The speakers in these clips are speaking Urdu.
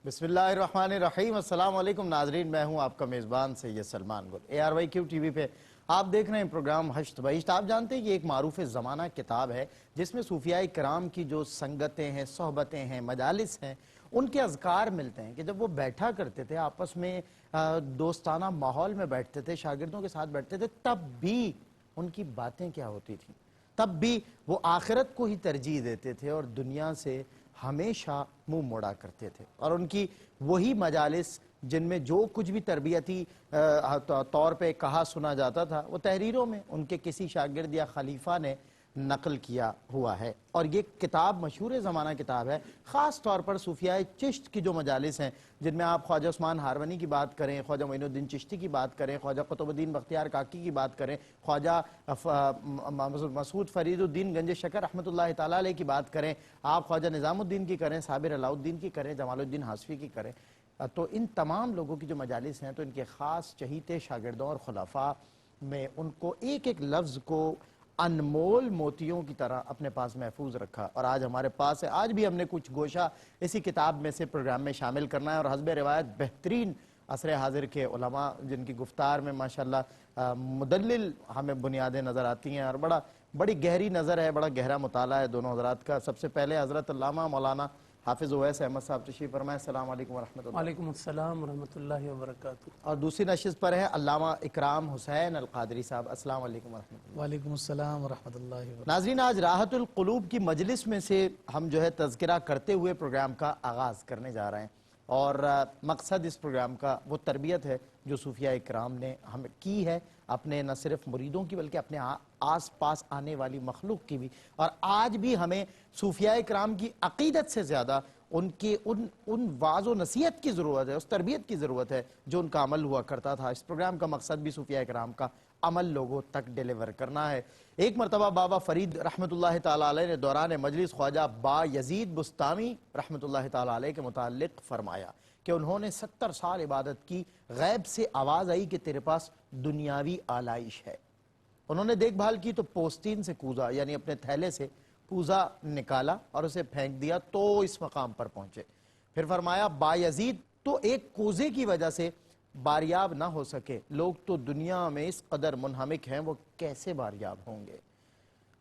بسم اللہ الرحمن الرحیم۔ السلام علیکم ناظرین، میں ہوں آپ کا میزبان سید سلمان گل۔ ARYQ ٹی وی پہ آپ دیکھ رہے ہیں پروگرام ہشت بہشت۔ آپ جانتے ہیں یہ ایک معروف زمانہ کتاب ہے جس میں صوفیاء کرام کی جو سنگتیں ہیں، صحبتیں ہیں، مجالس ہیں، ان کے اذکار ملتے ہیں کہ جب وہ بیٹھا کرتے تھے آپس میں دوستانہ ماحول میں بیٹھتے تھے، شاگردوں کے ساتھ بیٹھتے تھے، تب بھی ان کی باتیں کیا ہوتی تھیں، تب بھی وہ آخرت کو ہی ترجیح دیتے تھے اور دنیا سے ہمیشہ منہ موڑا کرتے تھے۔ اور ان کی وہی مجالس جن میں جو کچھ بھی تربیتی طور پہ کہا سنا جاتا تھا وہ تحریروں میں ان کے کسی شاگرد یا خلیفہ نے نقل کیا ہوا ہے۔ اور یہ کتاب مشہور زمانہ کتاب ہے، خاص طور پر صوفیاء چشت کی جو مجالس ہیں جن میں آپ خواجہ عثمان ہارونی کی بات کریں، خواجہ معین الدین چشتی کی بات کریں، خواجہ قطب الدین بختیار کاکی کی بات کریں، خواجہ مسعود فرید الدین گنج شکر رحمۃ اللہ تعالیٰ علیہ کی بات کریں، آپ خواجہ نظام الدین کی کریں، صابر علاء الدین کی کریں، جمال الدین حاصفی کی کریں، تو ان تمام لوگوں کی جو مجالس ہیں تو ان کے خاص چہیتے شاگردوں اور خلفاء میں ان کو ایک ایک لفظ کو انمول موتیوں کی طرح اپنے پاس محفوظ رکھا۔ اور آج ہمارے پاس ہے، آج بھی ہم نے کچھ گوشہ اسی کتاب میں سے پروگرام میں شامل کرنا ہے، اور حسب روایت بہترین عصر حاضر کے علماء جن کی گفتار میں ماشاءاللہ مدلل ہمیں بنیادیں نظر آتی ہیں، اور بڑی گہری نظر ہے، بڑا گہرا مطالعہ ہے دونوں حضرات کا۔ سب سے پہلے حضرت علامہ مولانا حافظ اویس احمد صاحب تشریف فرمائیں۔ السلام علیکم ورحمۃ اللہ۔ وعلیکم السلام ورحمۃ اللہ وبرکاتہ۔ اور دوسری نشست پر ہے علامہ اکرام حسین القادری صاحب۔ السلام علیکم ورحمۃ اللہ۔ وعلیکم السلام ورحمۃ اللہ وبرکاتہ۔ ناظرین، آج راحت القلوب کی مجلس میں سے ہم جو ہے تذکرہ کرتے ہوئے پروگرام کا آغاز کرنے جا رہے ہیں، اور مقصد اس پروگرام کا وہ تربیت ہے جو صوفیاء کرام نے ہمیں کی ہے، اپنے نہ صرف مریدوں کی بلکہ اپنے آس پاس آنے والی مخلوق کی بھی۔ اور آج بھی ہمیں صوفیاء کرام کی عقیدت سے زیادہ ان کی ان واعظ و نصیحت کی ضرورت ہے، اس تربیت کی ضرورت ہے جو ان کا عمل ہوا کرتا تھا۔ اس پروگرام کا مقصد بھی صوفیاء کرام کا عمل لوگوں تک ڈیلیور کرنا ہے۔ ایک مرتبہ بابا فرید رحمۃ اللہ تعالیٰ علیہ نے دوران مجلس خواجہ با یزید بستامی رحمۃ اللہ تعالیٰ علیہ کے متعلق فرمایا کہ انہوں نے 70 سال عبادت کی، غیب سے آواز آئی کہ تیرے پاس دنیاوی آلائش ہے۔ انہوں نے دیکھ بھال کی تو پوستین سے کوزا، یعنی اپنے تھیلے سے کوزا نکالا اور اسے پھینک دیا تو اس مقام پر پہنچے۔ پھر فرمایا با یزید تو ایک کوزے کی وجہ سے باریاب نہ ہو سکے، لوگ تو دنیا میں اس قدر منہمک ہیں، وہ کیسے باریاب ہوں گے۔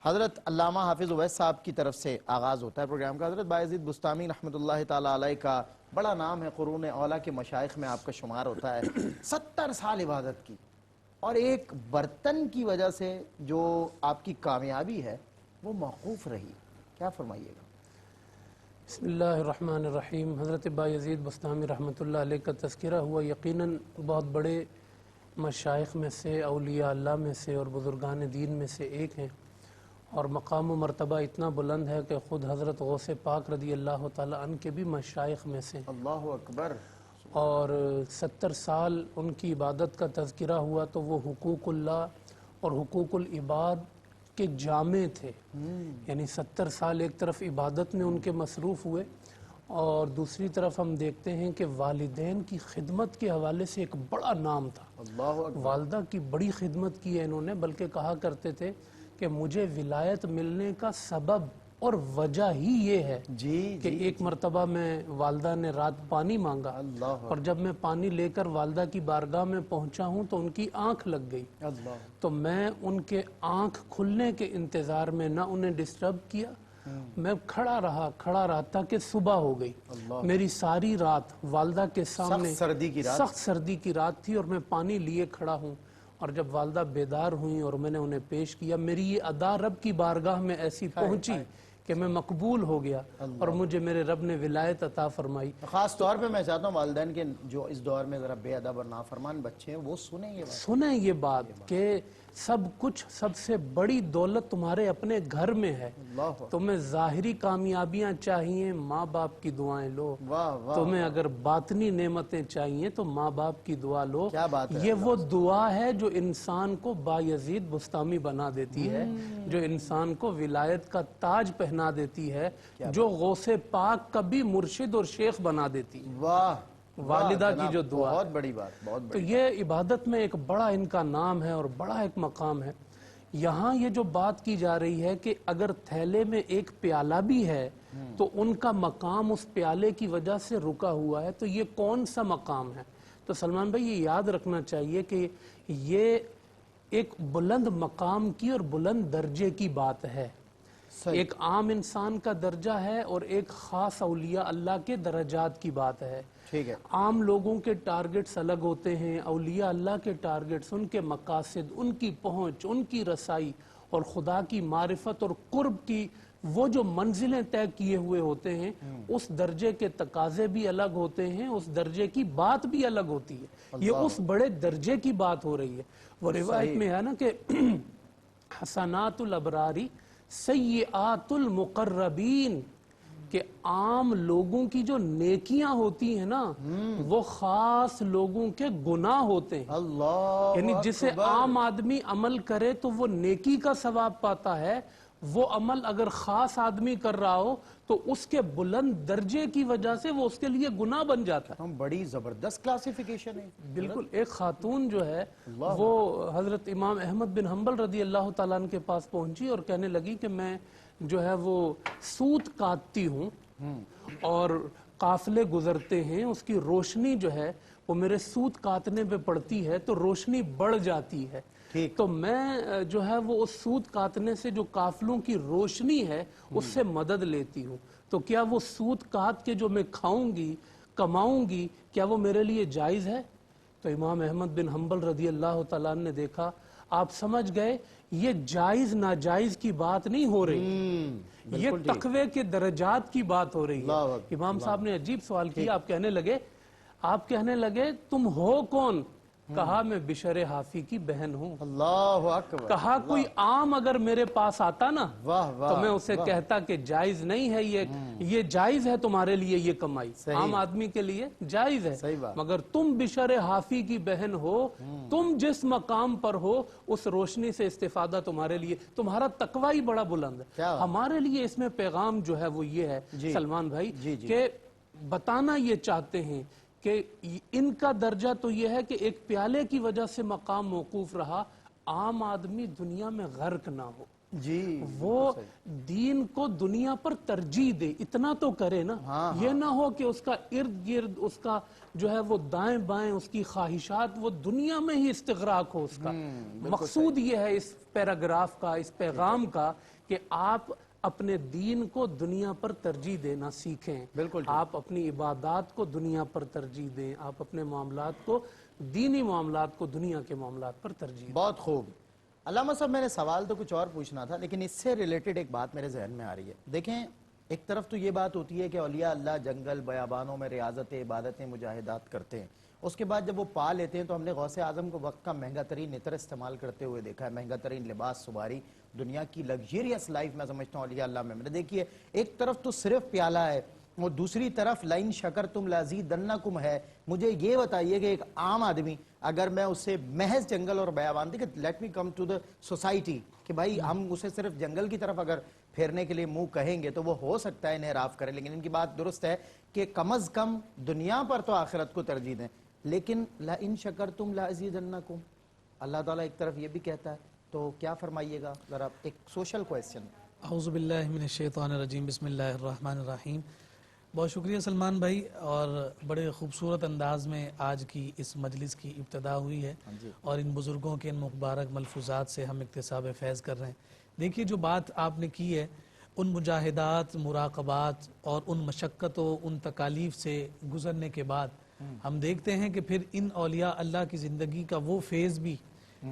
حضرت علامہ حافظ اویس صاحب کی طرف سے آغاز ہوتا ہے پروگرام کا۔ حضرت با یزید بستامی رحمۃ اللہ تعالیٰ علیہ کا بڑا نام ہے، قرون اولیٰ کے مشائخ میں آپ کا شمار ہوتا ہے۔ 70 سال عبادت کی اور ایک برتن کی وجہ سے جو آپ کی کامیابی ہے وہ موقوف رہی، کیا فرمائیے گا؟ بسم اللہ الرحمن الرحیم۔ حضرت با یزید بستامی رحمۃ اللہ علیہ کا تذکرہ ہوا، یقیناً بہت بڑے مشائخ میں سے، اولیاء اللہ میں سے اور بزرگان دین میں سے ایک ہیں، اور مقام و مرتبہ اتنا بلند ہے کہ خود حضرت غوث پاک رضی اللہ تعالیٰ عنہ کے بھی مشائخ میں سے۔ اللہ اکبر۔ اور 70 سال ان کی عبادت کا تذکرہ ہوا تو وہ حقوق اللہ اور حقوق العباد کے جامع تھے، یعنی 70 سال ایک طرف عبادت میں ان کے مصروف ہوئے، اور دوسری طرف ہم دیکھتے ہیں کہ والدین کی خدمت کے حوالے سے ایک بڑا نام تھا۔ اللہ اکبر۔ والدہ کی بڑی خدمت کی ہے انہوں نے، بلکہ کہا کرتے تھے کہ مجھے ولایت ملنے کا سبب اور وجہ ہی یہ ہے کہ ایک مرتبہ میں والدہ نے رات پانی مانگا، اور جب میں پانی لے کر والدہ کی بارگاہ میں پہنچا ہوں تو ان کی آنکھ لگ گئی، تو میں ان کے آنکھ کھلنے کے انتظار میں نہ انہیں ڈسٹرب کیا، میں کھڑا رہا تاکہ صبح ہو گئی۔ میری ساری رات والدہ کے سامنے، سخت سردی کی رات تھی، اور میں پانی لیے کھڑا ہوں، اور جب والدہ بیدار ہوئیں اور میں نے انہیں پیش کیا، میری یہ ادا رب کی بارگاہ میں ایسی پہنچی کہ میں مقبول ہو گیا اور مجھے میرے رب نے ولایت عطا فرمائی۔ خاص طور پہ میں چاہتا ہوں والدین کے جو اس دور میں ذرا بے ادب اور نافرمان بچے ہیں وہ سنیں یہ بات کہ سب کچھ، سب سے بڑی دولت تمہارے اپنے گھر میں ہے۔ تمہیں ظاہری کامیابیاں چاہیے، ماں باپ کی دعائیں لو۔ تمہیں اگر باطنی نعمتیں چاہیے تو ماں باپ کی دعا لو۔ یہ وہ دعا ہے جو انسان کو با یزید بستامی بنا دیتی ہے، جو انسان کو ولایت کا تاج پہنا دیتی ہے، جو غوث پاک کا بھی مرشد اور شیخ بنا دیتی ہے۔ واہ، والدہ کی جو دعا، بہت بڑی بات، بہت بڑی۔ تو یہ عبادت میں ایک بڑا ان کا نام ہے اور بڑا ایک مقام ہے۔ یہاں یہ جو بات کی جا رہی ہے کہ اگر تھیلے میں ایک پیالہ بھی ہے تو ان کا مقام اس پیالے کی وجہ سے رکا ہوا ہے، تو یہ کون سا مقام ہے؟ تو سلمان بھائی یہ یاد رکھنا چاہیے کہ یہ ایک بلند مقام کی اور بلند درجے کی بات ہے. ایک عام انسان کا درجہ ہے اور ایک خاص اولیاء اللہ کے درجات کی بات ہے. ٹھیک ہے. عام لوگوں کے ٹارگٹس الگ ہوتے ہیں، اولیاء اللہ کے ٹارگٹس، ان کے مقاصد، ان کی پہنچ، ان کی رسائی اور خدا کی معرفت اور قرب کی وہ جو منزلیں طے کیے ہوئے ہوتے ہیں، اس درجے کے تقاضے بھی الگ ہوتے ہیں، اس درجے کی بات بھی الگ ہوتی ہے. یہ اس بڑے درجے کی بات ہو رہی ہے. وہ روایت میں ہے نا کہ حسنات الابراری سیئات المقربین، کہ عام لوگوں کی جو نیکیاں ہوتی ہیں نا وہ خاص لوگوں کے گناہ ہوتے ہیں. اللہ یعنی جسے عام آدمی عمل کرے تو وہ نیکی کا ثواب پاتا ہے، وہ عمل اگر خاص آدمی کر رہا ہو تو اس کے بلند درجے کی وجہ سے وہ اس کے لیے گناہ بن جاتا ہے. بڑی زبردست کلاسیفیکیشن ہے. بالکل. ایک خاتون جو ہے وہ حضرت امام احمد بن حنبل رضی اللہ تعالیٰ عنہ کے پاس پہنچی اور کہنے لگی کہ میں جو ہے وہ سوت کاٹتی ہوں اور قافلے گزرتے ہیں، اس کی روشنی جو ہے وہ میرے سوت کاٹنے پہ پڑتی ہے تو روشنی بڑھ جاتی ہے. تو میں جو ہے وہ اس سوت کاٹنے سے جو قافلوں کی روشنی ہے اس سے مدد لیتی ہوں. تو کیا وہ سوت کاٹ کے جو میں کھاؤں گی کماؤں گی کیا وہ میرے لیے جائز ہے؟ تو امام احمد بن حنبل رضی اللہ تعالیٰ نے دیکھا، آپ سمجھ گئے یہ جائز ناجائز کی بات نہیں ہو رہی، یہ تقوی کے درجات کی بات ہو رہی ہے. امام صاحب نے عجیب سوال کیا. آپ کہنے لگے تم ہو کون؟ کہا میں بشر حافی کی بہن ہوں. اللہ اکبر. کہا کوئی عام اگر میرے پاس آتا نا تو میں اسے کہتا کہ جائز نہیں ہے، یہ جائز ہے تمہارے لیے یہ کمائی، عام آدمی کے لیے جائز ہے، مگر تم بشر حافی کی بہن ہو، تم جس مقام پر ہو اس روشنی سے استفادہ تمہارے لیے، تمہارا تقوی ہی بڑا بلند ہے. ہمارے لیے اس میں پیغام جو ہے وہ یہ ہے سلمان بھائی کہ بتانا یہ چاہتے ہیں کہ ان کا درجہ تو یہ ہے کہ ایک پیالے کی وجہ سے مقام موقوف رہا، عام آدمی دنیا میں غرق نہ ہو، وہ دین کو دنیا پر ترجیح دے، اتنا تو کرے نا. یہ نہ ہو کہ اس کا ارد گرد اس کا جو ہے وہ دائیں بائیں اس کی خواہشات وہ دنیا میں ہی استغراق ہو. اس کا مقصود یہ ہے اس پیراگراف کا، اس پیغام کا، کہ آپ اپنے دین کو دنیا پر ترجیح دینا سیکھیں. آپ اپنی عبادات کو دنیا پر ترجیح دیں، آپ اپنے معاملات کو، دینی معاملات کو دنیا کے معاملات پر ترجیح دیں. بہت خوب. علامہ صاحب میں نے سوال تو کچھ اور پوچھنا تھا لیکن اس سے ریلیٹڈ ایک بات میرے ذہن میں آ رہی ہے. دیکھیں ایک طرف تو یہ بات ہوتی ہے کہ اولیاء اللہ جنگل بیابانوں میں ریاضتیں عبادتیں مجاہدات کرتے ہیں، اس کے بعد جب وہ پا لیتے ہیں تو ہم نے غوث اعظم کو وقت کا مہنگا ترین عطر استعمال کرتے ہوئے دیکھا ہے، مہنگا ترین لباس سواری، دنیا کی لگژریس لائف میں سمجھتا ہوں اولیاء اللہ میں نے دیکھی ہے. ایک طرف تو صرف پیالہ ہے اور دوسری طرف لائن شکرتم لازیدنکم ہے. مجھے یہ بتائیے کہ ایک عام آدمی اگر میں اسے محض جنگل اور بیابان دیکھیں، let me come to the society, کہ بھائی ہم اسے صرف جنگل کی طرف اگر پھیرنے کے لیے منہ کہیں گے تو وہ ہو سکتا ہے انحراف کرے، لیکن ان کی بات درست ہے کہ کم از کم دنیا پر تو آخرت کو ترجیح دیں. لیکن لئن شکرتم لازیدنکم اللہ تعالیٰ ایک طرف یہ بھی کہتا ہے، تو کیا فرمائیے گا ذرا ایک سوشل کویسچن. اعوذ باللہ من الشیطان الرجیم، بسم اللہ الرحمن الرحیم. بہت شکریہ سلمان بھائی، اور بڑے خوبصورت انداز میں آج کی اس مجلس کی ابتدا ہوئی ہے اور ان بزرگوں کے ان مبارک ملفوظات سے ہم اکتساب فیض کر رہے ہیں. دیکھیے جو بات آپ نے کی ہے، ان مجاہدات، مراقبات اور ان مشقتوں، ان تکالیف سے گزرنے کے بعد ہم دیکھتے ہیں کہ پھر ان اولیاء اللہ کی زندگی کا وہ فیض بھی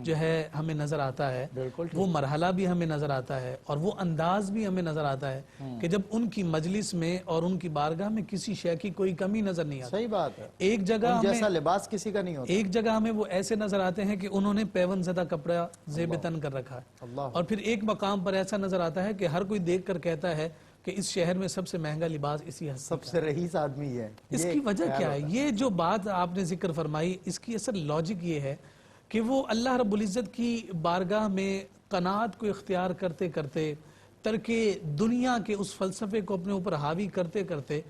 جو ہے ہمیں نظر آتا ہے، وہ مرحلہ بھی ہمیں نظر آتا ہے اور وہ انداز بھی ہمیں نظر آتا ہے کہ جب ان کی مجلس میں اور ان کی بارگاہ میں کسی شے کی کوئی کمی نظر نہیں آتی. صحیح بات ہے. ایک جگہ جیسا لباس کسی کا نہیں ہوتا، ایک جگہ ہمیں وہ ایسے نظر آتے ہیں کہ انہوں نے پیون زدہ کپڑا زیب تن کر رکھا ہے، اور پھر ایک مقام پر ایسا نظر آتا ہے کہ ہر کوئی دیکھ کر کہتا ہے کہ اس شہر میں سب سے مہنگا لباس اسی ہستی سب سے رئیس آدمی ہے. اس کی وجہ کیا ہے؟ یہ جو بات آپ نے ذکر فرمائی اس کی اصل لاجک یہ ہے کہ وہ اللہ رب العزت کی بارگاہ میں قناعت کو اختیار کرتے کرتے، ترک دنیا کے اس فلسفے کو اپنے اوپر حاوی کرتے کرتے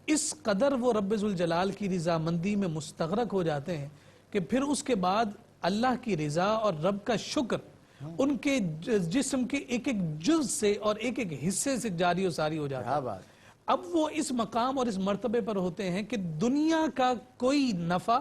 اس قدر وہ رب ذوالجلال کی رضامندی میں مستغرق ہو جاتے ہیں کہ پھر اس کے بعد اللہ کی رضا اور رب کا شکر ان کے جسم کے ایک ایک جز سے اور ایک ایک حصے سے جاری و ساری ہو جاتا ہے. اب وہ اس مقام اور اس مرتبے پر ہوتے ہیں کہ دنیا کا کوئی نفع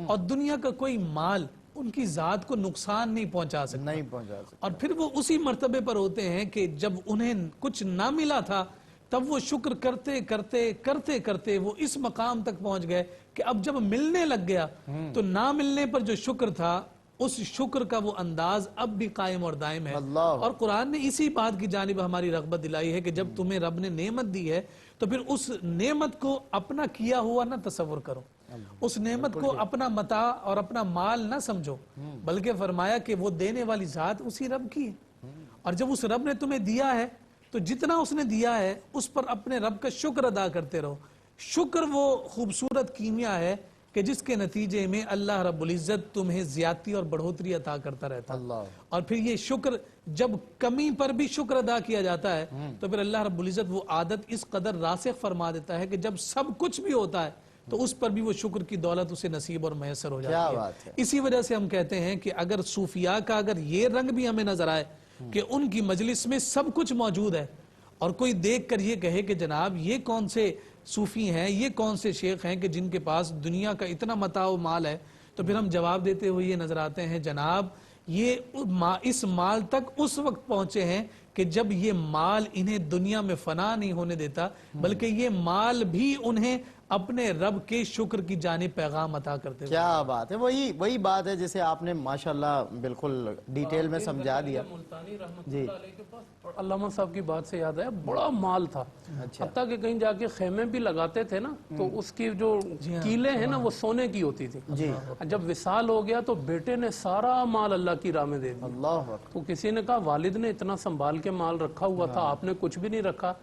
اور دنیا کا کوئی مال ان کی ذات کو نقصان نہیں پہنچا سکتا، نہیں پہنچا سکتا۔ اور پھر وہ اسی مرتبے پر ہوتے ہیں کہ جب انہیں کچھ نہ ملا تھا تب وہ شکر کرتے کرتے کرتے کرتے وہ اس مقام تک پہنچ گئے کہ اب جب ملنے لگ گیا تو نہ ملنے پر جو شکر تھا اس شکر کا وہ انداز اب بھی قائم اور دائم ہے۔ اور قرآن نے اسی بات کی جانب ہماری رغبت دلائی ہے کہ جب تمہیں رب نے نعمت دی ہے تو پھر اس نعمت کو اپنا کیا ہوا نہ تصور کرو، اس نعمت کو اپنا متاع اور اپنا مال نہ سمجھو، بلکہ فرمایا کہ وہ دینے والی ذات اسی رب کی ہے، اور جب اس رب نے تمہیں دیا ہے تو جتنا اس نے دیا ہے اس پر اپنے رب کا شکر ادا کرتے رہو۔ شکر وہ خوبصورت کیمیا ہے کہ جس کے نتیجے میں اللہ رب العزت تمہیں زیادتی اور بڑھوتری عطا کرتا رہتا ہے، اور پھر یہ شکر جب کمی پر بھی شکر ادا کیا جاتا ہے تو پھر اللہ رب العزت وہ عادت اس قدر راسخ فرما دیتا ہے کہ جب سب کچھ بھی ہوتا ہے تو اس پر بھی وہ شکر کی دولت اسے نصیب اور میسر ہو جاتی ہے۔ اسی وجہ سے ہم کہتے ہیں کہ اگر صوفیاء کا اگر یہ رنگ بھی ہمیں نظر آئے کہ ان کی مجلس میں سب کچھ موجود ہے، اور کوئی دیکھ کر یہ کہے کہ جناب یہ کون سے صوفی ہیں، یہ کون سے شیخ ہیں کہ جن کے پاس دنیا کا اتنا متاع و مال ہے، تو پھر ہم جواب دیتے ہوئے یہ نظر آتے ہیں جناب یہ اس مال تک اس وقت پہنچے ہیں کہ جب یہ مال انہیں دنیا میں فنا نہیں ہونے دیتا، بلکہ یہ مال بھی انہیں اپنے رب کے شکر کی جانب پیغام عطا کرتے ہیں۔ کیا بات ہے، وہی بات ہے جسے آپ نے ماشاءاللہ بالکل ڈیٹیل میں سمجھا دیا۔ ملتانی رحمۃ اللہ علیہ کے پاس، اور علامہ صاحب کی بات سے یاد آیا بڑا مال تھا، حتیٰ کہ کہیں جا کے خیمے بھی لگاتے تھے نا تو اس کی جو کیلیں ہیں نا وہ سونے کی ہوتی تھی۔ جب وصال ہو گیا تو بیٹے نے سارا مال اللہ کی راہ میں دے دیا۔ اللہ تو کسی نے کہا والد نے اتنا سنبھال کے مال رکھا ہوا تھا، آپ نے کچھ بھی نہیں رکھا۔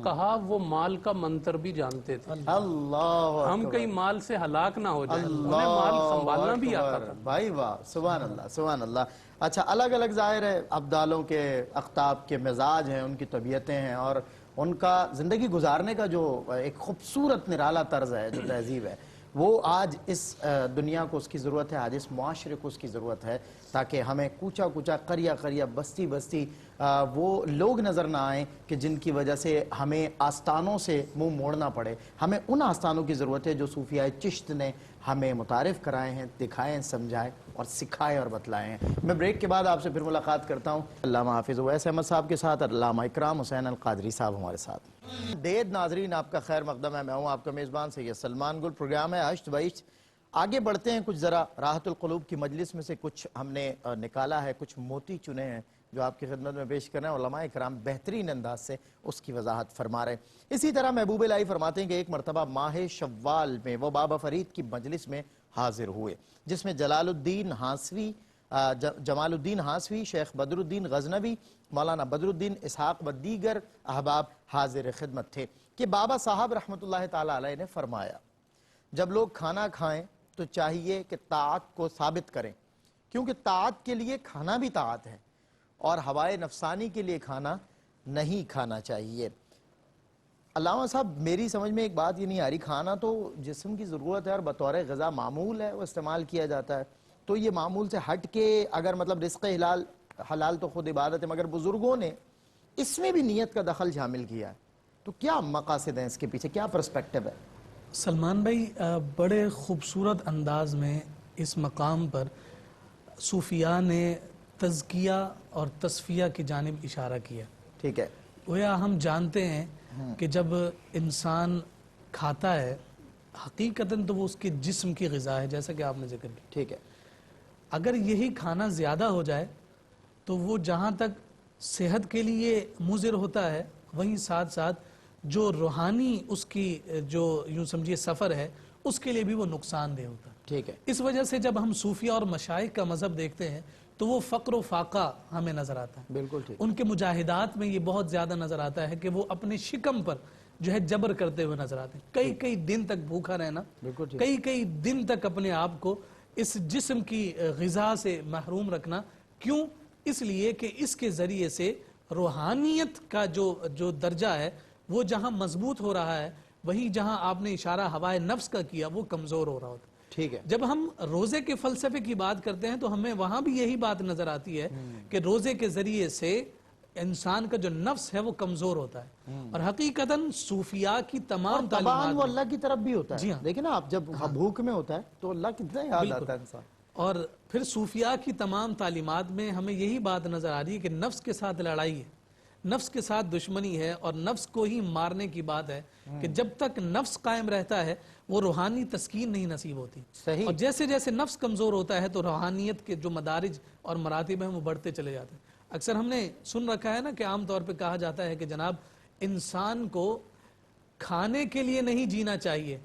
کہا وہ مال کا منتر بھی جانتے تھے، اللہ ہم کہیں مال سے ہلاک نہ ہو جائیں، انہیں مال سنبھالنا بھی آتا تھا۔ بھائی واہ، سبحان اللہ سبحان اللہ۔ اچھا، الگ الگ ظاہر ہے ابدالوں کے اقطاب کے مزاج ہیں، ان کی طبیعتیں ہیں، اور ان کا زندگی گزارنے کا جو ایک خوبصورت نرالا طرز ہے، جو تہذیب ہے، وہ آج اس دنیا کو اس کی ضرورت ہے، آج اس معاشرے کو اس کی ضرورت ہے، تاکہ ہمیں کوچا کوچا قریہ قریہ بستی بستی وہ لوگ نظر نہ آئیں کہ جن کی وجہ سے ہمیں آستانوں سے منہ موڑنا پڑے۔ ہمیں ان آستانوں کی ضرورت ہے جو صوفیاء چشت نے ہمیں متعارف کرائے ہیں، دکھائے ہیں، سمجھائے اور سکھائے اور بتلائے ہیں۔ میں بریک کے بعد آپ سے پھر ملاقات کرتا ہوں علامہ حافظ اویس احمد صاحب کے ساتھ، اور علامہ اکرام حسین القادری صاحب ہمارے ساتھ۔ دید ناظرین، آپ کا خیر مقدم ہے، میں ہوں آپ کا میزبان سید سلمان گل، پروگرام ہے ہشت بہشت۔ آگے بڑھتے ہیں، کچھ ذرا راحت القلوب کی مجلس میں سے کچھ ہم نے نکالا ہے، کچھ موتی چنے ہیں جو آپ کی خدمت میں پیش کر رہے ہیں، علماء اکرام بہترین انداز سے اس کی وضاحت فرما رہے ہیں۔ اسی طرح محبوب الہی فرماتے ہیں کہ ایک مرتبہ ماہ شوال میں وہ بابا فرید کی مجلس میں حاضر ہوئے، جس میں جمال الدین ہانسوی، شیخ بدر الدین غزنوی، مولانا بدر الدین اسحاق و دیگر احباب حاضر خدمت تھے کہ بابا صاحب رحمۃ اللہ تعالی علیہ نے فرمایا جب لوگ کھانا کھائیں تو چاہیے کہ طاعت کو ثابت کریں، کیونکہ طاعت کے لیے کھانا بھی طاعت ہے، اور ہوائے نفسانی کے لیے کھانا نہیں کھانا چاہیے۔ علامہ صاحب، میری سمجھ میں ایک بات یہ نہیں آ رہی، کھانا تو جسم کی ضرورت ہے اور بطور غذا معمول ہے، وہ استعمال کیا جاتا ہے، تو یہ معمول سے ہٹ کے اگر مطلب رزق حلال تو خود عبادت ہے، مگر بزرگوں نے اس میں بھی نیت کا دخل شامل کیا ہے، تو کیا مقاصد ہیں اس کے پیچھے، کیا پرسپیکٹو ہے؟ سلمان بھائی بڑے خوبصورت انداز میں اس مقام پر صوفیاء نے تزکیہ اور تصفیہ کی جانب اشارہ کیا۔ ٹھیک ہے، گویا ہم جانتے ہیں کہ جب انسان کھاتا ہے حقیقتاً تو وہ اس کے جسم کی غذا ہے، جیسا کہ آپ نے ذکر کیا۔ ٹھیک ہے، اگر یہی کھانا زیادہ ہو جائے تو وہ جہاں تک صحت کے لیے مضر ہوتا ہے، وہیں ساتھ ساتھ جو روحانی اس کی جو یوں سمجھیے سفر ہے اس کے لیے بھی وہ نقصان دہ ہوتا ہے۔ ٹھیک ہے، اس وجہ سے جب ہم صوفیاء اور مشائخ کا مذہب دیکھتے ہیں تو وہ فقر و فاقہ ہمیں نظر آتا ہے۔ بالکل ٹھیک، ان کے مجاہدات میں یہ بہت زیادہ نظر آتا ہے کہ وہ اپنے شکم پر جو ہے جبر کرتے ہوئے نظر آتے ہیں، کئی کئی دن تک بھوکا رہنا، بالکل ٹھیک، کئی کئی دن تک اپنے آپ کو اس جسم کی غذا سے محروم رکھنا۔ کیوں؟ اس لیے کہ اس کے ذریعے سے روحانیت کا جو درجہ ہے وہ جہاں مضبوط ہو رہا ہے، وہیں جہاں آپ نے اشارہ ہوائے نفس کا کیا وہ کمزور ہو رہا ہوتا ہے۔ ٹھیک ہے، جب ہم روزے کے فلسفے کی بات کرتے ہیں تو ہمیں وہاں بھی یہی بات نظر آتی ہے کہ روزے کے ذریعے سے انسان کا جو نفس ہے وہ کمزور ہوتا ہے، اور حقیقتاً صوفیاء کی تمام تبان تعلیمات وہ اللہ کی طرف بھی ہوتا جی ہے. ہاں. دیکھیں نا آپ جب بھوک میں ہوتا ہے تو اللہ کتنا یاد آتا ہے انسان. اور پھر صوفیاء کی تمام تعلیمات میں ہمیں یہی بات نظر آ رہی ہے کہ نفس کے ساتھ لڑائی ہے، نفس کے ساتھ دشمنی ہے، اور نفس کو ہی مارنے کی بات ہے کہ جب تک نفس قائم رہتا ہے وہ روحانی تسکین نہیں نصیب ہوتی. صحیح. اور جیسے جیسے نفس کمزور ہوتا ہے تو روحانیت کے جو مدارج اور مراتب ہیں وہ بڑھتے چلے جاتے ہیں. اکثر ہم نے سن رکھا ہے نا کہ عام طور پہ کہا جاتا ہے کہ جناب انسان کو کھانے کے لیے نہیں جینا چاہیے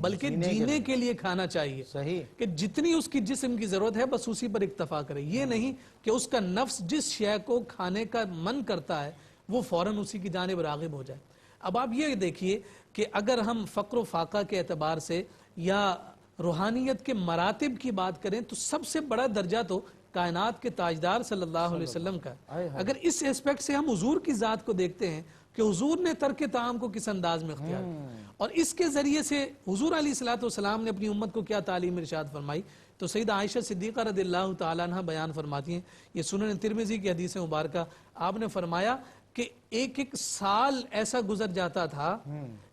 بلکہ جینے کے لیے کھانا چاہیے. صحیح. کہ جتنی اس کی جسم کی ضرورت ہے بس اسی پر اکتفا کرے، یہ نہیں کہ اس کا نفس جس شے کو کھانے کا من کرتا ہے وہ فوراً اسی کی جانب راغب ہو جائے. اب آپ یہ دیکھیے کہ اگر ہم فقر و فاقہ کے اعتبار سے یا روحانیت کے مراتب کی بات کریں تو سب سے بڑا درجہ تو کائنات کے تاجدار صلی اللہ علیہ وسلم کا. اگر اس اسپیکٹ سے ہم حضور کی ذات کو دیکھتے ہیں کہ حضور نے ترک طعام کو کس انداز میں اختیار کیا، اور اس کے ذریعے سے حضور علیہ الصلوۃ والسلام نے اپنی امت کو کیا تعلیم ارشاد فرمائی. تو سیدہ عائشہ صدیقہ رضی اللہ تعالیٰ عنہ بیان فرماتی ہیں، یہ سنن ترمذی کی حدیث مبارکہ، آپ نے فرمایا کہ ایک ایک سال ایسا گزر جاتا تھا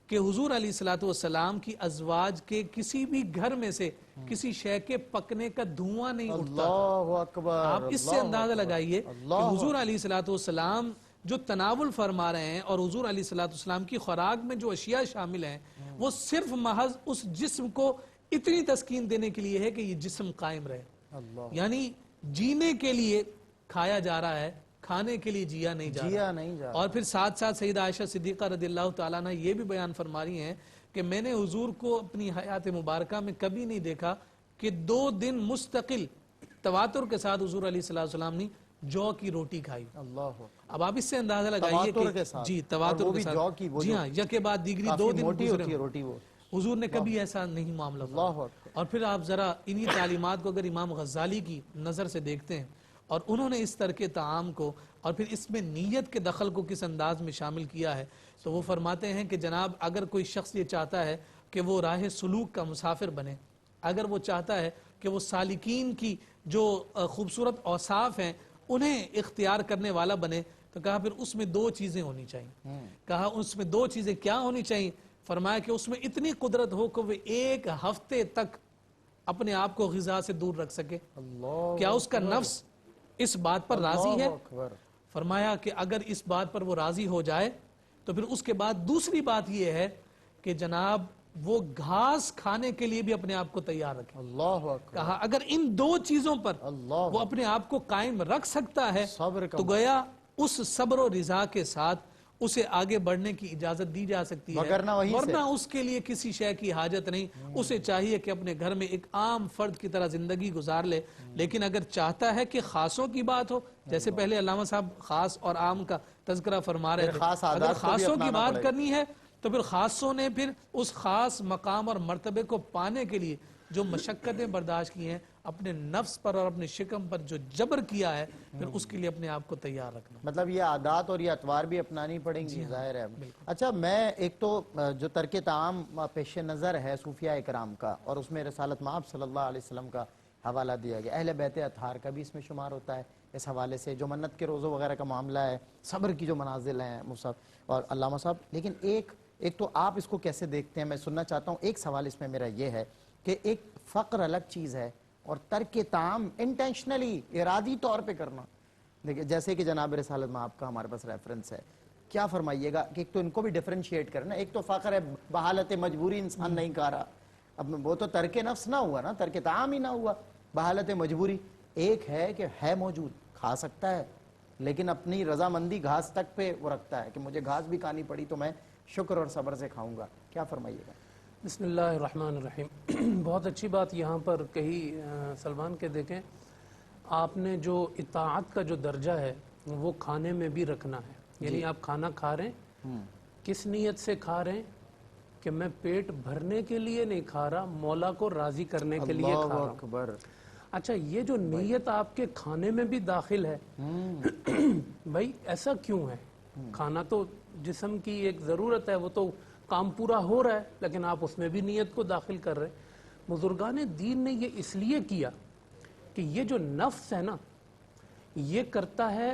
کہ حضور علیہ الصلوۃ والسلام کی ازواج کے کسی بھی گھر میں سے کسی شے کے پکنے کا دھواں نہیں اٹھتا تھا. اللہ اکبر. آپ اس سے اندازہ لگائیے کہ حضور علیہ الصلوۃ والسلام جو تناول فرما رہے ہیں اور حضور علیہ الصلوۃ والسلام کی خوراک میں جو اشیاء شامل ہیں وہ صرف محض اس جسم کو اتنی تسکین دینے کے لیے ہے کہ یہ جسم قائم رہے. اللہ. یعنی جینے کے لیے کھایا جا رہا ہے، کھانے کے لیے جیا نہیں جا رہا. نہیں جا. اور پھر ساتھ ساتھ سیدہ عائشہ صدیقہ رضی اللہ تعالیٰ عنہ یہ بھی بیان فرما رہی ہیں کہ میں نے حضور کو اپنی حیات مبارکہ میں کبھی نہیں دیکھا کہ 2 دن مستقل تواتر کے ساتھ حضور علیہ الصلوۃ والسلام نے جو کی روٹی کھائی. اللہ. اب آپ اس سے اندازہ لگائیے کہ جی تواتر کے ساتھ، جی ہاں، یکے بعد دیگری 2 دن موٹی ہوتی گزرے، ہے روٹی وہ. حضور نے کبھی ایسا نہیں معاملہ فرمایا. اللہ اکبر. اور پھر آپ ذرا انہی تعلیمات کو اگر امام غزالی کی نظر سے دیکھتے ہیں اور انہوں نے اس ترک طعام کو اور پھر اس میں نیت کے دخل کو کس انداز میں شامل کیا ہے تو وہ فرماتے ہیں کہ جناب اگر کوئی شخص یہ چاہتا ہے کہ وہ راہ سلوک کا مسافر بنے، اگر وہ چاہتا ہے کہ وہ سالکین کی جو خوبصورت اوصاف ہیں انہیں اختیار کرنے والا بنے، تو کہا پھر اس میں 2 چیزیں ہونی چاہیے. کہا اس میں 2 چیزیں کیا ہونی چاہیے؟ فرمایا کہ اس میں اتنی قدرت ہو کہ وہ 1 ہفتے تک اپنے آپ کو غذا سے دور رکھ سکے. کیا اس کا نفس اس بات پر راضی ہے؟ فرمایا کہ اگر اس بات پر وہ راضی ہو جائے تو پھر اس کے بعد دوسری بات یہ ہے کہ جناب وہ گھاس کھانے کے لیے بھی اپنے آپ کو تیار رکھے. اللہ اکبر. کہا اگر ان 2 چیزوں پر وہ اپنے آپ کو قائم رکھ سکتا ہے تو گویا اس صبر و رضا کے ساتھ اسے آگے بڑھنے کی اجازت دی جا سکتی ہے، ورنہ اس کے لیے کسی شے کی حاجت نہیں. اسے چاہیے کہ اپنے گھر میں ایک عام فرد کی طرح زندگی گزار لے. لیکن اگر چاہتا ہے کہ خاصوں کی بات ہو، جیسے پہلے علامہ صاحب خاص اور عام کا تذکرہ فرما رہے تھے، اگر خاصوں کی بات کرنی ہے تو پھر خاصوں نے پھر اس خاص مقام اور مرتبے کو پانے کے لیے جو مشقتیں برداشت کی ہیں، اپنے نفس پر اور اپنے شکم پر جو جبر کیا ہے، پھر اس کے لیے اپنے آپ کو تیار رکھنا. مطلب یہ عادات اور یہ اطوار بھی اپنانی پڑیں گی. ظاہر ہے. اچھا، میں ایک تو جو ترک طعام پیش نظر ہے صوفیاء اکرام کا اور اس میں رسالت مآب صلی اللہ علیہ وسلم کا حوالہ دیا گیا، اہل بیت اطہار کا بھی اس میں شمار ہوتا ہے. اس حوالے سے جو منت کے روزوں وغیرہ کا معاملہ ہے، صبر کی جو منازل ہیں مصعب اور علامہ صاحب. لیکن ایک تو آپ اس کو کیسے دیکھتے ہیں، میں سننا چاہتا ہوں. ایک سوال اس میں میرا یہ ہے کہ ایک فقر الگ چیز ہے اور ترک طعام انٹینشنلی ارادی طور پہ کرنا. دیکھیں جیسے کہ جناب رسالت مآب کا ہمارے پاس ریفرنس ہے، کیا فرمائیے گا کہ ایک تو ان کو بھی ڈیفرنشیٹ کرنا. ایک تو فقر ہے، بحالت مجبوری انسان نہیں کھا رہا، اب وہ تو ترک نفس نہ ہوا نا، ترک طعام ہی نہ ہوا، بحالت مجبوری. ایک ہے کہ ہے موجود، کھا سکتا ہے، لیکن اپنی رضامندی گھاس تک پہ وہ رکھتا ہے کہ مجھے گھاس بھی کھانی پڑی تو میں شکر اور صبر سے کھاؤں گا. کیا فرمائیے گا؟ بسم اللہ الرحمن الرحیم. بہت اچھی بات یہاں پر کہی سلمان کے. دیکھیں آپ نے جو اطاعت کا جو درجہ ہے وہ کھانے میں بھی رکھنا ہے. یعنی آپ کھانا کھا رہے ہیں، کس نیت سے کھا رہے ہیں کہ میں پیٹ بھرنے کے لیے نہیں کھا رہا، مولا کو راضی کرنے کے لیے کھا رہا ہوں. اچھا، یہ جو نیت آپ کے کھانے میں بھی داخل ہے، بھائی ایسا کیوں ہے؟ کھانا تو جسم کی ایک ضرورت ہے، وہ تو کام پورا ہو رہا ہے، لیکن آپ اس میں بھی نیت کو داخل کر رہے. بزرگان دین نے یہ اس لیے کیا کہ یہ جو نفس ہے نا، یہ کرتا ہے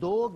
2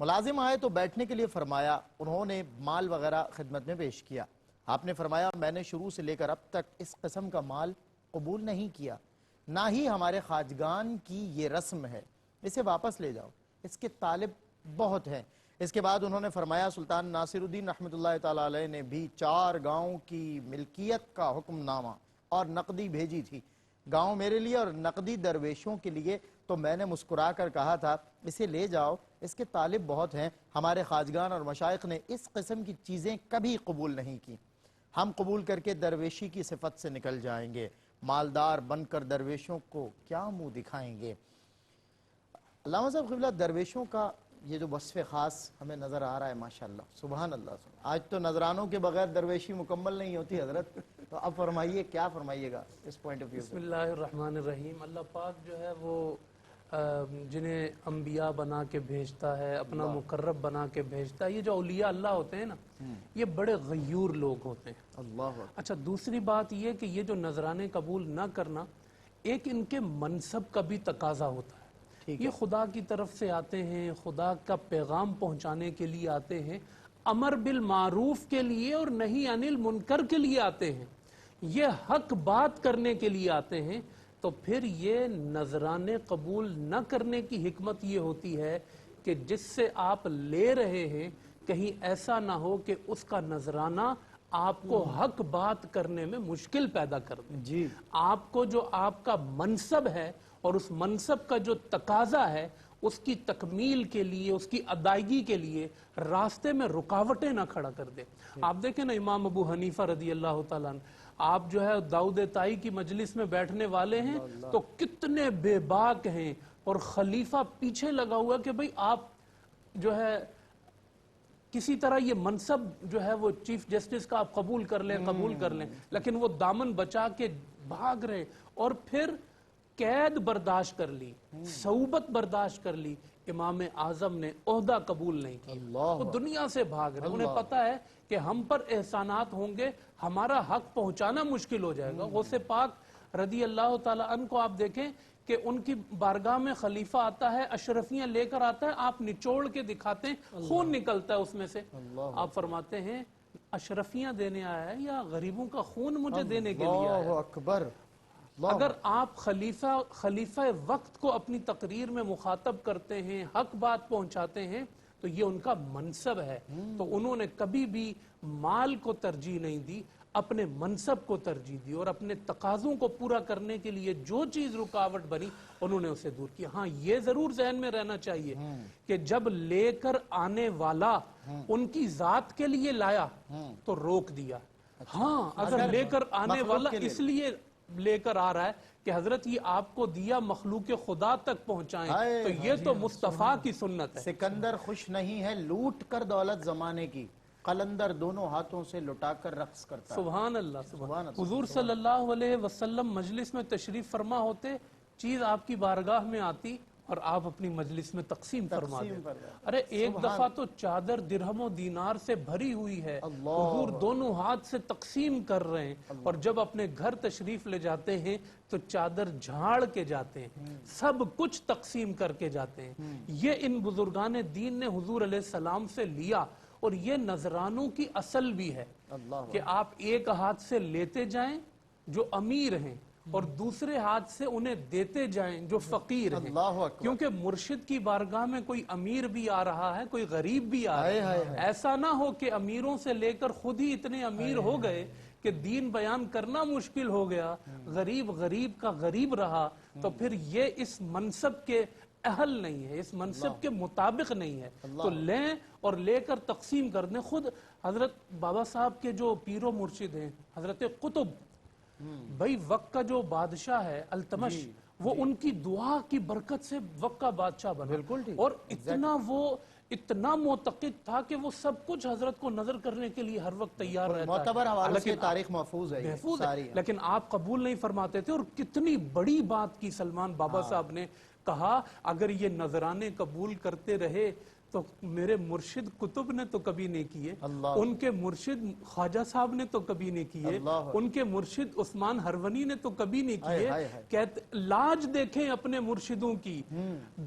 ملازم آئے تو بیٹھنے کے لیے فرمایا، انہوں نے مال وغیرہ خدمت میں پیش کیا۔ آپ نے فرمایا میں نے شروع سے لے کر اب تک اس قسم کا مال قبول نہیں کیا، نہ ہی ہمارے خواجگان کی یہ رسم ہے، اسے واپس لے جاؤ، اس کے طالب بہت ہیں۔ اس کے بعد انہوں نے فرمایا سلطان ناصر الدین رحمۃ اللہ تعالی علیہ نے بھی 4 گاؤں کی ملکیت کا حکم نامہ اور نقدی بھیجی تھی، گاؤں میرے لیے اور نقدی درویشوں کے لیے، تو میں نے مسکرا کر کہا تھا اسے لے جاؤ، اس کے طالب بہت ہیں، ہمارے خواجگان اور مشائخ نے اس قسم کی چیزیں کبھی قبول نہیں کی، ہم قبول کر کے درویشی کی صفت سے نکل جائیں گے، مالدار بن کر درویشوں کو کیا منہ دکھائیں گے۔ علامہ صاحب قبلہ، درویشوں کا یہ جو وصف خاص ہمیں نظر آ رہا ہے ماشاءاللہ، سبحان اللہ۔ آج تو نذرانوں کے بغیر درویشی مکمل نہیں ہوتی حضرت، تو اب فرمائیے کیا فرمائیے گا اس پوائنٹ آف ویو سے؟ بسم اللہ الرحمن الرحیم۔ اللہ پاک جو ہے وہ جنہیں انبیاء بنا کے بھیجتا ہے، اپنا مقرب بنا کے بھیجتا ہے، یہ جو اولیاء اللہ ہوتے ہیں نا، یہ بڑے غیور لوگ ہوتے ہیں۔ اللہ اچھا، دوسری بات یہ کہ یہ جو نذرانے قبول نہ کرنا، ایک ان کے منصب کا بھی تقاضا ہوتا ہے۔ یہ خدا کی طرف سے آتے ہیں، خدا کا پیغام پہنچانے کے لیے آتے ہیں، امر بالمعروف کے لیے اور نہی عن المنکر کے لیے آتے ہیں، یہ حق بات کرنے کے لیے آتے ہیں، تو پھر یہ نذرانے قبول نہ کرنے کی حکمت یہ ہوتی ہے کہ جس سے آپ لے رہے ہیں کہیں ایسا نہ ہو کہ اس کا نذرانہ آپ کو حق بات کرنے میں مشکل پیدا کر دے۔ جی، آپ کو جو آپ کا منصب ہے اور اس منصب کا جو تقاضا ہے، اس کی تکمیل کے لیے، اس کی ادائیگی کے لیے راستے میں رکاوٹیں نہ کھڑا کر دے۔ آپ دیکھیں نا، امام ابو حنیفہ رضی اللہ تعالیٰ عنہ، آپ جو ہے داؤد طائی کی مجلس میں بیٹھنے والے ہیں تو کتنے بے باک ہیں، اور خلیفہ پیچھے لگا ہوا کہ بھئی آپ جو ہے کسی طرح یہ منصب جو ہے وہ چیف جسٹس کا آپ قبول کر لیں، لیکن وہ دامن بچا کے بھاگ رہے، اور پھر قید برداشت کر لی، صعوبت برداشت کر لی، امام اعظم نے عہدہ قبول نہیں کیا، وہ دنیا سے بھاگ رہے، انہیں پتا ہے کہ ہم پر احسانات ہوں گے، ہمارا حق پہنچانا مشکل ہو جائے گا۔ غوث پاک رضی اللہ تعالیٰ عنہ کو آپ دیکھیں کہ ان کی بارگاہ میں خلیفہ آتا ہے، اشرفیاں لے کر آتا ہے، آپ نچوڑ کے دکھاتے ہیں، خون نکلتا ہے اس میں سے، آپ فرماتے ہیں اشرفیاں دینے آیا ہے یا غریبوں کا خون مجھے دینے کے لیے آیا ہے؟ اللہ اکبر۔ اگر آپ خلیفہ وقت کو اپنی تقریر میں مخاطب کرتے ہیں، حق بات پہنچاتے ہیں، تو یہ ان کا منصب ہے، تو انہوں نے کبھی بھی مال کو ترجیح نہیں دی، اپنے منصب کو ترجیح دی، اور اپنے تقاضوں کو پورا کرنے کے لیے جو چیز رکاوٹ بنی انہوں نے اسے دور کیا۔ ہاں، یہ ضرور ذہن میں رہنا چاہیے کہ جب لے کر آنے والا ان کی ذات کے لیے لایا تو روک دیا۔ ہاں، اگر لے کر آنے والا اس لیے لے کر آ رہا ہے کہ حضرت یہ آپ کو دیا مخلوق خدا تک پہنچائیں، تو یہ تو مصطفیٰ کی سنت ہے۔ سکندر خوش نہیں ہے لوٹ کر دولت زمانے کی، قلندر دونوں ہاتھوں سے لٹا کر رقص کرتا ہے۔ سبحان اللہ، سبحان اللہ۔ حضور صلی اللہ علیہ وسلم مجلس میں تشریف فرما ہوتے، چیز آپ کی بارگاہ میں آتی اور آپ اپنی مجلس میں تقسیم فرما دیتے۔ ارے ایک دفعہ تو چادر درہم و دینار سے بھری ہوئی ہے، حضور دونوں ہاتھ سے تقسیم کر رہے ہیں، اور جب اپنے گھر تشریف لے جاتے ہیں تو چادر جھاڑ کے جاتے ہیں، سب کچھ تقسیم کر کے جاتے ہیں۔ یہ ان بزرگان دین نے حضور علیہ السلام سے لیا، اور یہ نذرانوں کی اصل بھی ہے کہ آپ ایک ہاتھ سے لیتے جائیں جو امیر ہیں، اور دوسرے ہاتھ سے انہیں دیتے جائیں جو فقیر ہیں، کیونکہ مرشد کی بارگاہ میں کوئی امیر بھی آ رہا ہے، کوئی غریب بھی آ رہا ہے، ایسا نہ ہو کہ امیروں سے لے کر خود ہی اتنے امیر ہو گئے کہ دین بیان کرنا مشکل ہو گیا، غریب کا غریب رہا، تو پھر یہ اس منصب کے اہل نہیں ہے، اس منصب کے مطابق نہیں ہے، تو لیں اور لے کر تقسیم کر دیں۔ خود حضرت بابا صاحب کے جو پیر و مرشد ہیں، حضرت قطب، بھئی وقت کا جو بادشاہ ہے التمش، وہ ان کی دعا کی برکت سے وقت کا بادشاہ بنا، اور اتنا معتقد تھا کہ وہ سب کچھ حضرت کو نظر کرنے کے لیے ہر وقت تیار رہتا ہے، معتبر حوالوں سے تاریخ محفوظ ہے، لیکن آپ قبول نہیں فرماتے تھے۔ اور کتنی بڑی بات کی سلمان بابا صاحب نے کہا، اگر یہ نذرانے قبول کرتے رہے تو میرے مرشد قطب نے تو کبھی نہیں کیے، اللہ ان کے مرشد خواجہ صاحب نے تو کبھی نہیں کیے، اللہ ان کے مرشد عثمان ہرونی نے تو کبھی نہیں کیے۔ ہائے ہائے۔ کہتے لاج دیکھیں اپنے مرشدوں کی،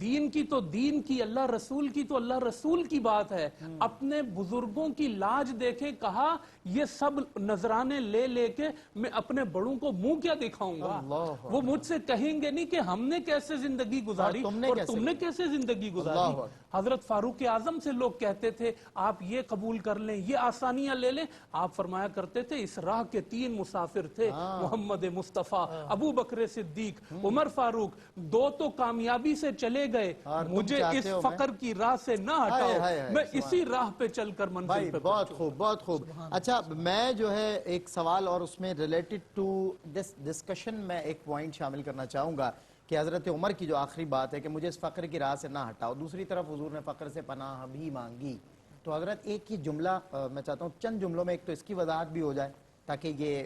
دین کی تو دین کی، اللہ رسول کی تو اللہ رسول کی بات ہے، اپنے بزرگوں کی لاج دیکھیں۔ کہا یہ سب نذرانے لے لے کے میں اپنے بڑوں کو منہ کیا دکھاؤں گا؟ اللہ وہ مجھ سے کہیں گے نہیں کہ ہم نے کیسے زندگی گزاری اور تم نے کیسے زندگی گزاری۔ حضرت فاروق اعظم سے لوگ کہتے تھے آپ یہ قبول کر لیں، یہ آسانیاں لے لیں، آپ فرمایا کرتے تھے اس راہ کے 3 مسافر تھے، محمد مصطفیٰ، ابو بکر صدیق، عمر فاروق، 2 تو کامیابی سے چلے گئے، مجھے اس فقر کی راہ سے نہ ہٹاؤ، میں اسی راہ پہ چل کر منزل پہ۔ بہت خوب بہت خوب۔ اچھا میں جو ہے ایک سوال اور اس میں ریلیٹڈ ٹو دس ڈسکشن میں ایک پوائنٹ شامل کرنا چاہوں گا کہ حضرت عمر کی جو آخری بات ہے کہ مجھے اس فقر کی راہ سے نہ ہٹاؤ، دوسری طرف حضور نے فقر سے پناہ بھی مانگی، تو حضرت ایک ہی جملہ میں چاہتا ہوں چند جملوں میں ایک تو اس کی وضاحت بھی ہو جائے تاکہ یہ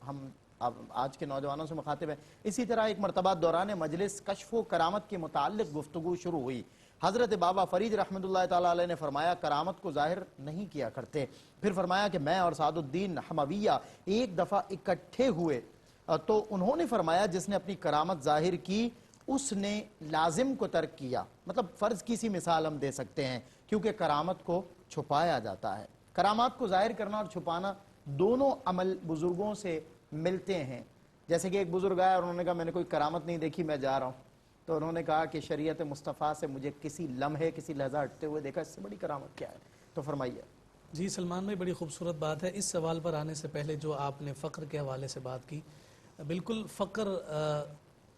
ہم آج کے نوجوانوں سے مخاطب ہیں۔ اسی طرح ایک مرتبہ دوران مجلس کشف و کرامت کے متعلق گفتگو شروع ہوئی، حضرت بابا فرید رحمۃ اللہ تعالیٰ علیہ نے فرمایا کرامت کو ظاہر نہیں کیا کرتے، پھر فرمایا کہ میں اور سعد الدین حمویہ ایک دفعہ اکٹھے ہوئے تو انہوں نے فرمایا جس نے اپنی کرامت ظاہر کی اس نے لازم کو ترک کیا، مطلب فرض کی سی مثال ہم دے سکتے ہیں کیونکہ کرامت کو چھپایا جاتا ہے۔ کرامات کو ظاہر کرنا اور چھپانا دونوں عمل بزرگوں سے ملتے ہیں، جیسے کہ ایک بزرگ آیا اور انہوں نے کہا میں نے کوئی کرامت نہیں دیکھی میں جا رہا ہوں، تو انہوں نے کہا کہ شریعت مصطفیٰ سے مجھے کسی لمحے کسی لحظہ ہٹتے ہوئے دیکھا، اس سے بڑی کرامت کیا ہے؟ تو فرمائیے۔ جی سلمان بھائی بڑی خوبصورت بات ہے۔ اس سوال پر آنے سے پہلے جو آپ نے فقر کے حوالے سے بات کی، بالکل فقر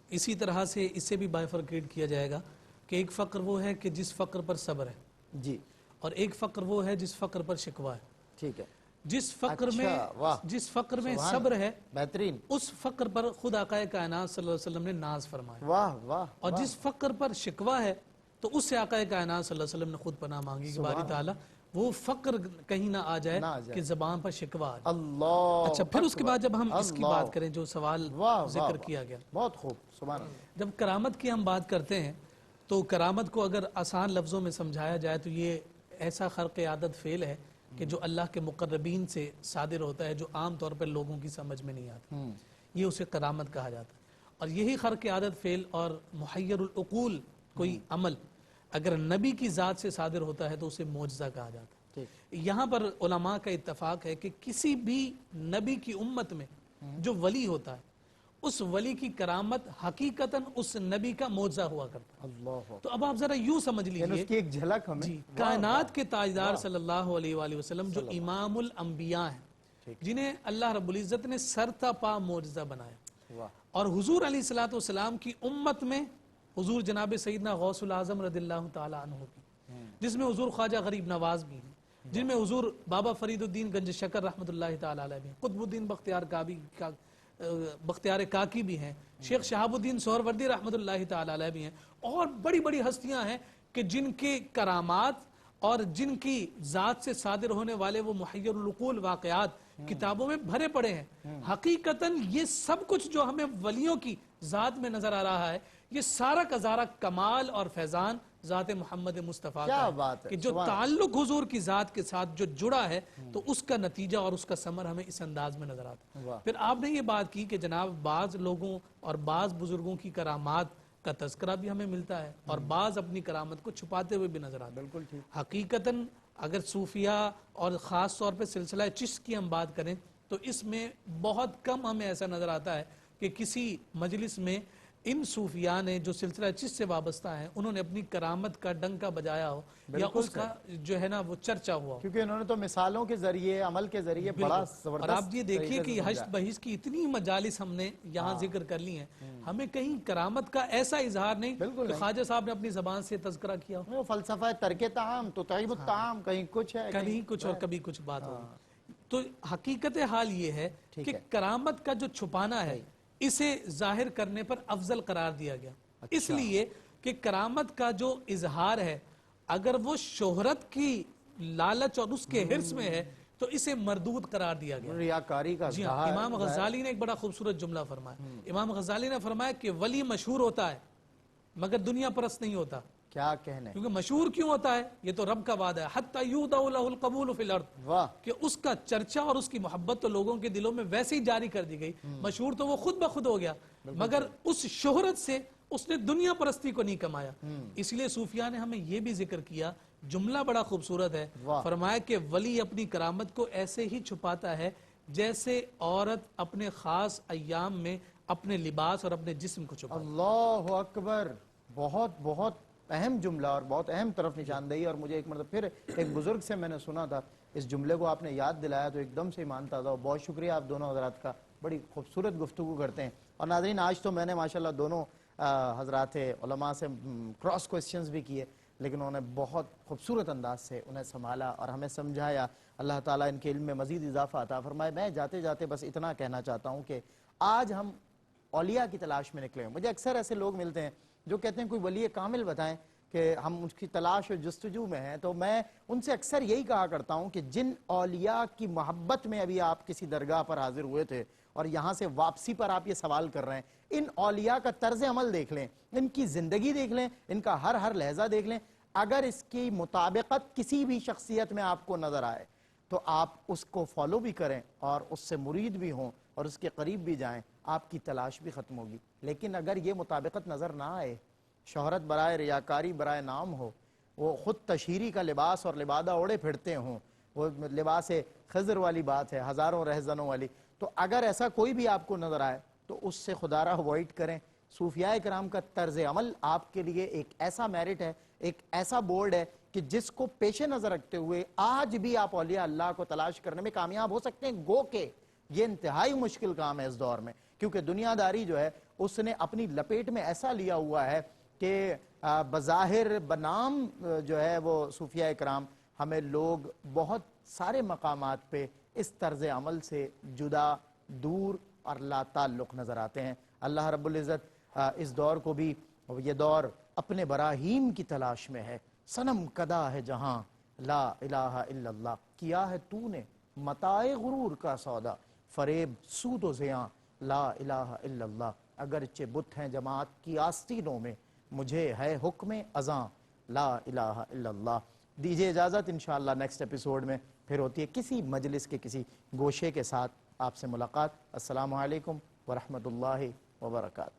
اسی طرح سے اس سے بھی بائیفرکیٹ کیا جائے گا کہ ایک فقر وہ ہے کہ جس فقر پر صبر ہے، جی، اور ایک فقر وہ ہے جس فقر پر شکوہ ہے۔ ٹھیک ہے، جس فقر میں صبر ہے بہترین، اس فقر پر خود آقا کائنات صلی اللہ علیہ وسلم نے ناز فرمایا، واہ واہ، اور جس فقر پر شکوہ ہے تو اس سے آقا کائنات صلی اللہ علیہ وسلم نے خود پناہ مانگی کہ باری تعالیٰ وہ فقر کہیں نہ آ جائے کہ زبان پر شکوہ آ جائے۔ اللہ اچھا پھر اس کے بعد جب ہم اس کی بات کریں جو سوال ذکر کیا گیا، بہت خوب، سبحان اللہ۔ جب کرامت کی ہم بات کرتے ہیں تو کرامت کو اگر آسان لفظوں میں سمجھایا جائے تو یہ ایسا خرق عادت فعل ہے کہ جو اللہ کے مقربین سے صادر ہوتا ہے، جو عام طور پر لوگوں کی سمجھ میں نہیں آتا، یہ اسے کرامت کہا جاتا ہے۔ اور یہی خرق عادت فعل اور محیر العقول کوئی عمل اگر نبی کی ذات سے صادر ہوتا ہے تو اسے معجزہ کہا جاتا ہے۔ یہاں پر علماء کا اتفاق ہے کہ کسی بھی نبی کی امت میں جو ولی ہوتا ہے اس ولی کی کرامت حقیقتاً اس نبی کا معجزہ ہوا کرتا ہے۔ تو اب آپ ذرا یوں سمجھ لیجئے، اس کی ایک جھلک ہمیں، جی، کائنات کے تاجدار صلی اللہ علیہ وآلہ وسلم جو امام الانبیاء ہیں، جنہیں اللہ رب العزت نے سرتا پا معجزہ بنایا، اور حضور علیہ الصلوۃ والسلام کی امت میں حضور جناب سیدنا غوث العظم رضی اللہ تعالی عنہ بھی، جس میں حضور خواجہ غریب نواز بھی ہیں، جن میں حضور بابا فرید الدین گنج شکر رحمۃ اللہ تعالی علیہ بھی ہیں، قطب الدین بختیار کاکی بھی ہیں، شیخ شہاب الدین سہروردی رحمۃ اللہ تعالی علیہ بھی ہیں، اور بڑی بڑی ہستیاں ہیں کہ جن کے کرامات اور جن کی ذات سے صادر ہونے والے وہ محیر العقول واقعات کتابوں میں بھرے پڑے ہیں۔ حقیقتاً یہ سب کچھ جو ہمیں ولیوں کی ذات میں نظر آ رہا ہے یہ سارا کا سارا کمال اور فیضان ذات محمد مصطفیٰ کا ہے کہ جو تعلق حضور کی ذات کے ساتھ جو جڑا ہے تو اس کا نتیجہ اور اس کا ثمر ہمیں اس انداز میں نظر آتا ہے۔ پھر آپ نے یہ بات کی کہ جناب بعض لوگوں اور بعض بزرگوں کی کرامات کا تذکرہ بھی ہمیں ملتا ہے اور بعض اپنی کرامت کو چھپاتے ہوئے بھی نظر آتا ہے۔ بالکل ٹھیک۔ حقیقتاً اگر صوفیہ اور خاص طور پہ سلسلہ چشت کی ہم بات کریں تو اس میں بہت کم ہمیں ایسا نظر آتا ہے کہ کسی مجلس میں ان صوفیاء نے جو سلسلہ چشت سے وابستہ ہیں انہوں نے اپنی کرامت کا ڈنکا بجایا ہو یا اس کا جو ہے نا وہ چرچا ہوا ہو، کیونکہ انہوں نے تو مثالوں کے ذریعے عمل کے ذریعے بڑا زبردست۔ اور آپ یہ دیکھیے کہ حشت بحث کی اتنی مجالس ہم نے یہاں ذکر کر لی ہیں، ہمیں کہیں کرامت کا ایسا اظہار نہیں کہ خواجہ صاحب نے اپنی زبان سے تذکرہ کیا ہو، وہ فلسفہ ترک طعام تو طیب الطعام، کہیں کچھ ہے کہیں کچھ اور کبھی کچھ بات ہو۔ تو حقیقت حال یہ ہے کہ کرامت کا جو چھپانا ہے اسے ظاہر کرنے پر افضل قرار دیا گیا، اس لیے کہ کرامت کا جو اظہار ہے اگر وہ شہرت کی لالچ اور اس کے حرص میں ہے تو اسے مردود قرار دیا گیا، ریاکاری کا۔ جی ہاں، امام غزالی نے ایک بڑا خوبصورت جملہ فرمایا، امام غزالی نے فرمایا کہ ولی مشہور ہوتا ہے مگر دنیا پرست نہیں ہوتا، کیا کہنے. کیونکہ مشہور کیوں ہوتا ہے؟ یہ تو رب کا وعدہ ہے، حتی یودع لہ القبول فی الارض، واہ کہ اس کا چرچا اور اس کی محبت تو لوگوں کے دلوں میں ویسے ہی جاری کر دی گئی. مشہور تو وہ خود بخود ہو گیا، مگر اس شہرت سے اس نے دنیا پرستی کو نہیں کمایا. اس لیے صوفیاء نے ہمیں یہ بھی ذکر کیا، جملہ بڑا خوبصورت ہے، فرمایا کہ ولی اپنی کرامت کو ایسے ہی چھپاتا ہے جیسے عورت اپنے خاص ایام میں اپنے لباس اور اپنے جسم کو چھپاتا ہے. اللہ اکبر. بہت بہت اہم جملہ اور بہت اہم طرف نشاندہی. اور مجھے ایک مرتبہ پھر ایک بزرگ سے میں نے سنا تھا اس جملے کو، آپ نے یاد دلایا تو ایک دم سے ایمان تازہ ہو. بہت شکریہ آپ دونوں حضرات کا، بڑی خوبصورت گفتگو کرتے ہیں. اور ناظرین آج تو میں نے ماشاءاللہ دونوں حضرات علماء سے کراس کوسچنز بھی کیے، لیکن انہوں نے بہت خوبصورت انداز سے انہیں سنبھالا اور ہمیں سمجھایا. اللہ تعالیٰ ان کے علم میں مزید اضافہ عطا فرمائے. میں جاتے جاتے بس اتنا کہنا چاہتا ہوں کہ آج ہم اولیاء کی تلاش میں نکلے ہیں. مجھے اکثر ایسے لوگ ملتے ہیں جو کہتے ہیں کوئی ولی کامل بتائیں کہ ہم اس کی تلاش و جستجو میں ہیں. تو میں ان سے اکثر یہی کہا کرتا ہوں کہ جن اولیاء کی محبت میں ابھی آپ کسی درگاہ پر حاضر ہوئے تھے اور یہاں سے واپسی پر آپ یہ سوال کر رہے ہیں، ان اولیاء کا طرز عمل دیکھ لیں، ان کی زندگی دیکھ لیں، ان کا ہر لحظہ دیکھ لیں. اگر اس کی مطابقت کسی بھی شخصیت میں آپ کو نظر آئے تو آپ اس کو فالو بھی کریں اور اس سے مرید بھی ہوں اور اس کے قریب بھی جائیں، آپ کی تلاش بھی ختم ہوگی. لیکن اگر یہ مطابقت نظر نہ آئے، شہرت برائے ریاکاری برائے نام ہو، وہ خود تشہیری کا لباس اور لبادہ اوڑے پھرتے ہوں، وہ لباس خضر والی بات ہے، ہزاروں رہزنوں والی، تو اگر ایسا کوئی بھی آپ کو نظر آئے تو اس سے خدا را اوائڈ کریں. صوفیاء کرام کا طرز عمل آپ کے لیے ایک ایسا میرٹ ہے، ایک ایسا بورڈ ہے کہ جس کو پیش نظر رکھتے ہوئے آج بھی آپ اولیاء اللہ کو تلاش کرنے میں کامیاب ہو سکتے ہیں. گو کہ یہ انتہائی مشکل کام ہے اس دور میں، کیونکہ دنیا داری جو ہے اس نے اپنی لپیٹ میں ایسا لیا ہوا ہے کہ بظاہر بنام جو ہے وہ صوفیاء کرام ہمیں لوگ بہت سارے مقامات پہ اس طرز عمل سے جدا، دور اور لا تعلق نظر آتے ہیں. اللہ رب العزت اس دور کو بھی، یہ دور اپنے براہیم کی تلاش میں ہے. صنم کدا ہے جہاں لا الہ الا اللہ، کیا ہے تو نے متاع غرور کا سودا، فریب سود و زیاں لا الہ الا اللہ. اگرچہ بت ہیں جماعت کی آستینوں میں، مجھے ہے حکم اذاں لا الہ الا اللہ. دیجئے اجازت، انشاءاللہ نیکسٹ ایپیسوڈ میں پھر ہوتی ہے کسی مجلس کے کسی گوشے کے ساتھ آپ سے ملاقات. السلام علیکم ورحمۃ اللہ وبرکاتہ.